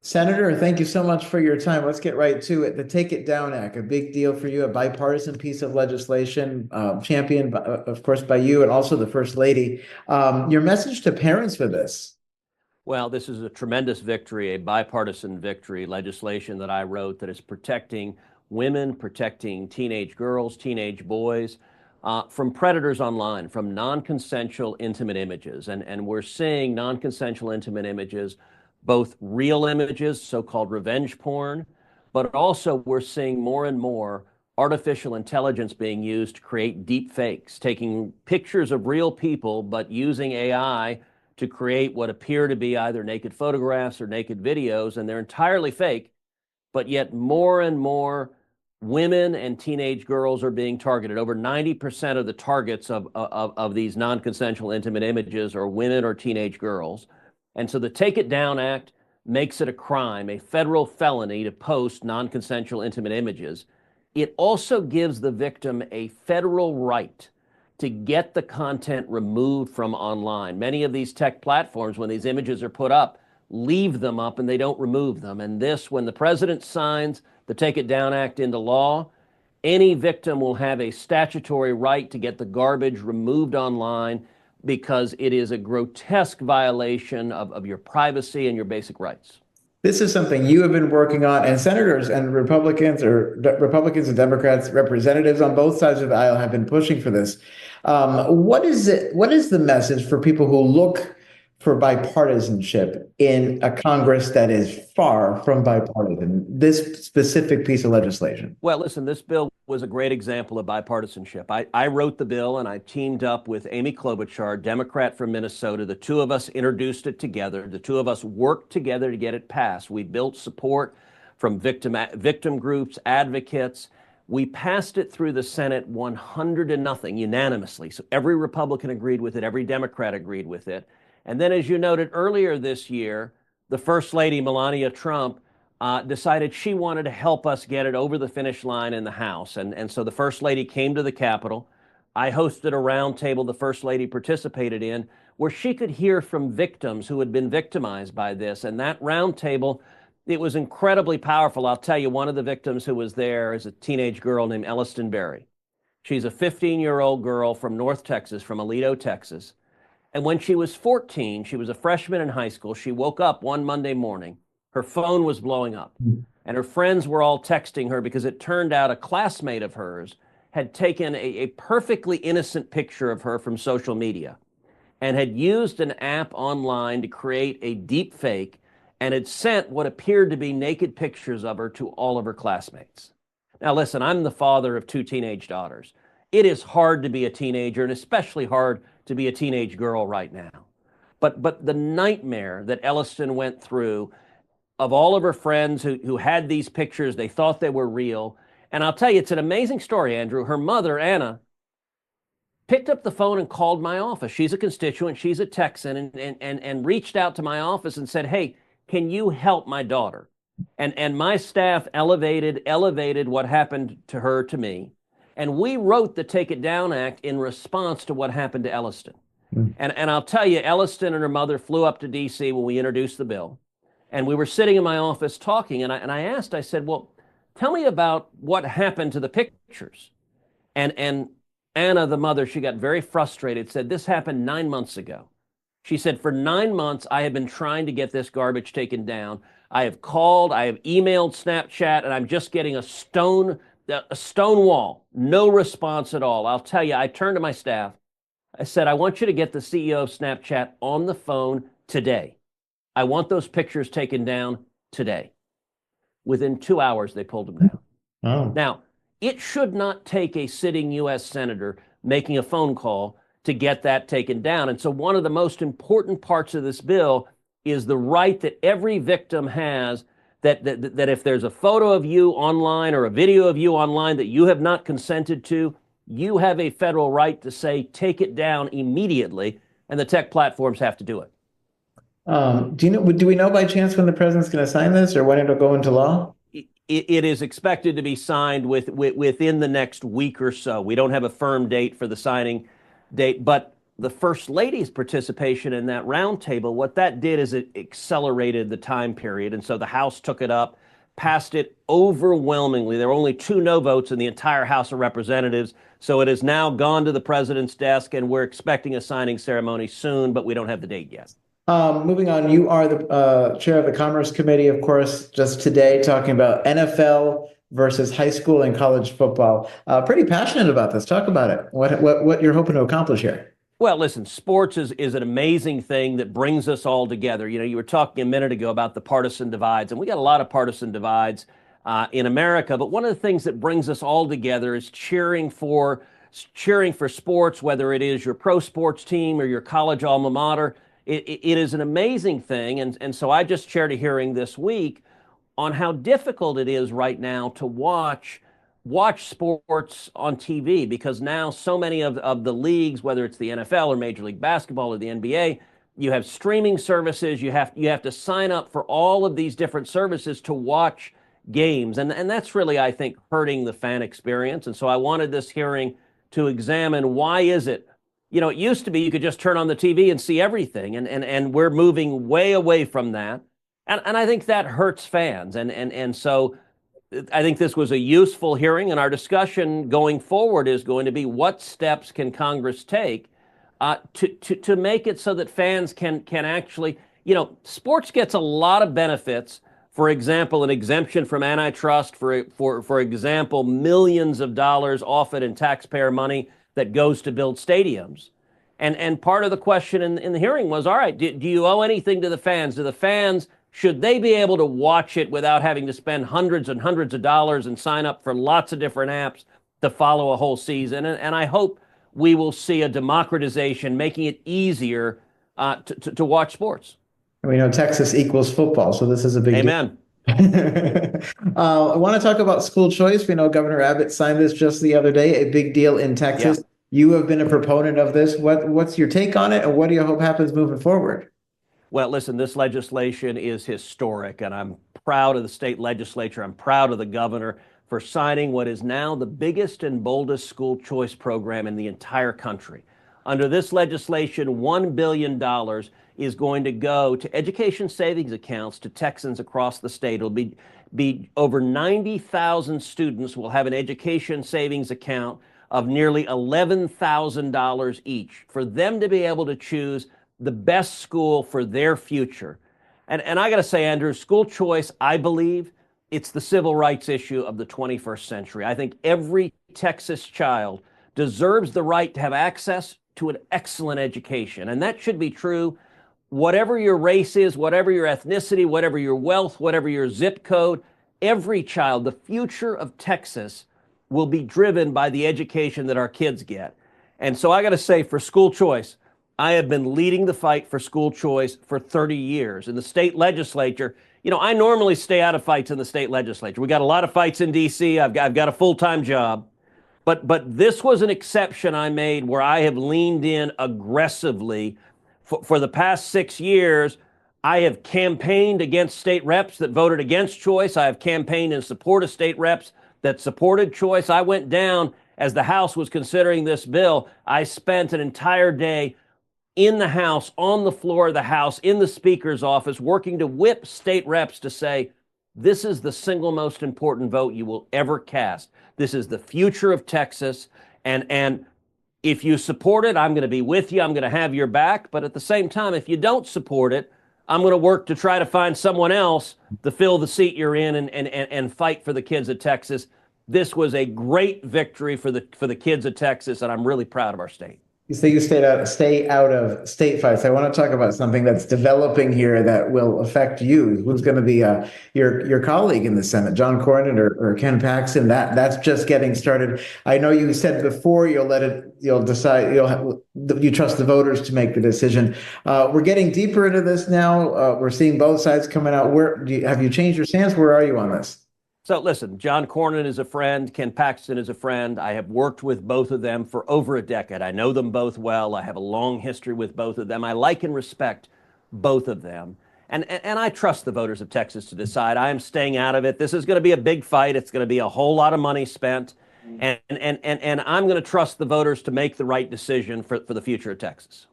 Senator, thank you so much for your time. Let's get right to it. The Take It Down Act, a big deal for you, a bipartisan piece of legislation, championed, of course, by you and also the First Lady. Your message to parents for this. Well, this is a tremendous victory, a bipartisan victory, legislation that I wrote that is protecting women, protecting teenage girls, teenage boys from predators online, from non-consensual intimate images. And we're seeing non-consensual intimate images, both real images, so-called revenge porn, but also we're seeing more and more artificial intelligence being used to create deep fakes, taking pictures of real people, but using AI to create what appear to be either naked photographs or naked videos, and they're entirely fake, but yet more and more women and teenage girls are being targeted. Over 90% of the targets of these non-consensual intimate images are women or teenage girls. And so the Take It Down Act makes it a crime, a federal felony to post non-consensual intimate images. It also gives the victim a federal right to get the content removed from online. Many of these tech platforms, when these images are put up, leave them up and they don't remove them. And this, when the president signs the Take It Down Act into law, any victim will have a statutory right to get the garbage removed online because it is a grotesque violation of your privacy and your basic rights. This is something you have been working on, and senators and Republicans, or Republicans and Democrats, representatives on both sides of the aisle have been pushing for this. What is it? What is the message for people who look for bipartisanship in a Congress that is far from bipartisan? This specific piece of legislation. Well, listen, this bill was a great example of bipartisanship. I wrote the bill and I teamed up with Amy Klobuchar, Democrat from Minnesota. The two of us introduced it together. The two of us worked together to get it passed. We built support from victim groups, advocates. We passed it through the Senate 100-0 unanimously. So every Republican agreed with it, every Democrat agreed with it. And then, as you noted earlier this year, the First Lady, Melania Trump, decided she wanted to help us get it over the finish line in the House. And so the First Lady came to the Capitol. I hosted a roundtable the First Lady participated in where she could hear from victims who had been victimized by this. And that roundtable, it was incredibly powerful. I'll tell you, one of the victims who was there is a teenage girl named Elliston Berry. She's a 15-year-old girl from North Texas, from Aledo, Texas. And when she was 14, she was a freshman in high school. She woke up one Monday morning. Her phone was blowing up, and her friends were all texting her because it turned out a classmate of hers had taken a perfectly innocent picture of her from social media and had used an app online to create a deep fake and had sent what appeared to be naked pictures of her to all of her classmates. Now, listen, I'm the father of two teenage daughters. It is hard to be a teenager, and especially hard to be a teenage girl right now. But the nightmare that Elliston went through of all of her friends who had these pictures, they thought they were real. And I'll tell you, it's an amazing story, Andrew. Her mother, Anna, picked up the phone and called my office. She's a constituent, she's a Texan, and reached out to my office and said, hey, can you help my daughter? And my staff elevated what happened to her to me. And we wrote the Take It Down Act in response to what happened to Elliston. And I'll tell you, Elliston and her mother flew up to D.C. when we introduced the bill. And we were sitting in my office talking, and I asked, I said, well, tell me about what happened to the pictures. And Anna, the mother, she got very frustrated, said, this happened 9 months ago. She said, for 9 months, I have been trying to get this garbage taken down. I have called, I have emailed Snapchat, and I'm just getting a stone wall, no response at all. I'll tell you, I turned to my staff. I said, I want you to get the CEO of Snapchat on the phone today. I want those pictures taken down today. Within 2 hours, they pulled them down. Oh. Now, it should not take a sitting U.S. senator making a phone call to get that taken down. And so one of the most important parts of this bill is the right that every victim has that if there's a photo of you online or a video of you online that you have not consented to, you have a federal right to say, take it down immediately, and the tech platforms have to do it. Do we know by chance when the president's going to sign this or when it'll go into law? It is expected to be signed within the next week or so. We don't have a firm date for the signing date, but the First Lady's participation in that roundtable, what that did is it accelerated the time period. And so the House took it up, passed it overwhelmingly. There were only 2 no votes in the entire House of Representatives. So it has now gone to the president's desk, and we're expecting a signing ceremony soon, but we don't have the date yet. Moving on, you are the chair of the Commerce Committee, of course, just today talking about NFL versus high school and college football. Pretty passionate about this. Talk about it. What you're hoping to accomplish here. Well, listen, sports is an amazing thing that brings us all together. You know, you were talking a minute ago about the partisan divides, and we got a lot of partisan divides in America. But one of the things that brings us all together is cheering for sports, whether it is your pro sports team or your college alma mater. It is an amazing thing. And so I just chaired a hearing this week on how difficult it is right now to watch sports on TV, because now so many of the leagues, whether it's the NFL or Major League Basketball or the NBA, you have streaming services. You have to sign up for all of these different services to watch games. And that's really, I think, hurting the fan experience. And so I wanted this hearing to examine, why is it? You know, it used to be you could just turn on the TV and see everything. And we're moving way away from that. And I think that hurts fans. And so I think this was a useful hearing, and our discussion going forward is going to be, what steps can Congress take to make it so that fans can actually, you know, sports gets a lot of benefits. For example, an exemption from antitrust, for example, millions of dollars, often in taxpayer money, that goes to build stadiums. And part of the question in the hearing was, all right, do you owe anything to the fans? Do the fans, should they be able to watch it without having to spend hundreds and hundreds of dollars and sign up for lots of different apps to follow a whole season? And I hope we will see a democratization, making it easier to watch sports. We know Texas equals football, so this is a big Amen. deal. I want to talk about school choice. We know Governor Abbott signed this just the other day, a big deal in Texas. Yeah. You have been a proponent of this. What's your take on it, and what do you hope happens moving forward? Well, listen, this legislation is historic, and I'm proud of the state legislature. I'm proud of the governor for signing what is now the biggest and boldest school choice program in the entire country. Under this legislation, $1 billion is going to go to education savings accounts to Texans across the state. It'll be over 90,000 students will have an education savings account of nearly $11,000 each, for them to be able to choose the best school for their future. And I got to say, Andrew, school choice, I believe it's the civil rights issue of the 21st century. I think every Texas child deserves the right to have access to an excellent education. And that should be true whatever your race is, whatever your ethnicity, whatever your wealth, whatever your zip code. Every child, the future of Texas, will be driven by the education that our kids get. And so I got to say, for school choice, I have been leading the fight for school choice for 30 years. In the state legislature, you know, I normally stay out of fights in the state legislature. We got a lot of fights in D.C. I've got a full-time job. But this was an exception I made, where I have leaned in aggressively. For the past 6 years, I have campaigned against state reps that voted against choice. I have campaigned in support of state reps that supported choice. I went down as the House was considering this bill. I spent an entire day in the House, on the floor of the House, in the Speaker's office, working to whip state reps to say, this is the single most important vote you will ever cast. This is the future of Texas. And if you support it, I'm going to be with you. I'm going to have your back. But at the same time, if you don't support it, I'm going to work to try to find someone else to fill the seat you're in and fight for the kids of Texas. This was a great victory for the kids of Texas, and I'm really proud of our state. You say you stay out of state fights. I want to talk about something that's developing here that will affect you. Who's going to be your colleague in the Senate, John Cornyn or Ken Paxton? That's just getting started. I know you said before you trust the voters to make the decision. We're getting deeper into this now. We're seeing both sides coming out. Have you changed your stance? Where are you on this? So listen, John Cornyn is a friend. Ken Paxton is a friend. I have worked with both of them for over a decade. I know them both well. I have a long history with both of them. I like and respect both of them. And I trust the voters of Texas to decide. I am staying out of it. This is going to be a big fight. It's going to be a whole lot of money spent. And I'm going to trust the voters to make the right decision for the future of Texas.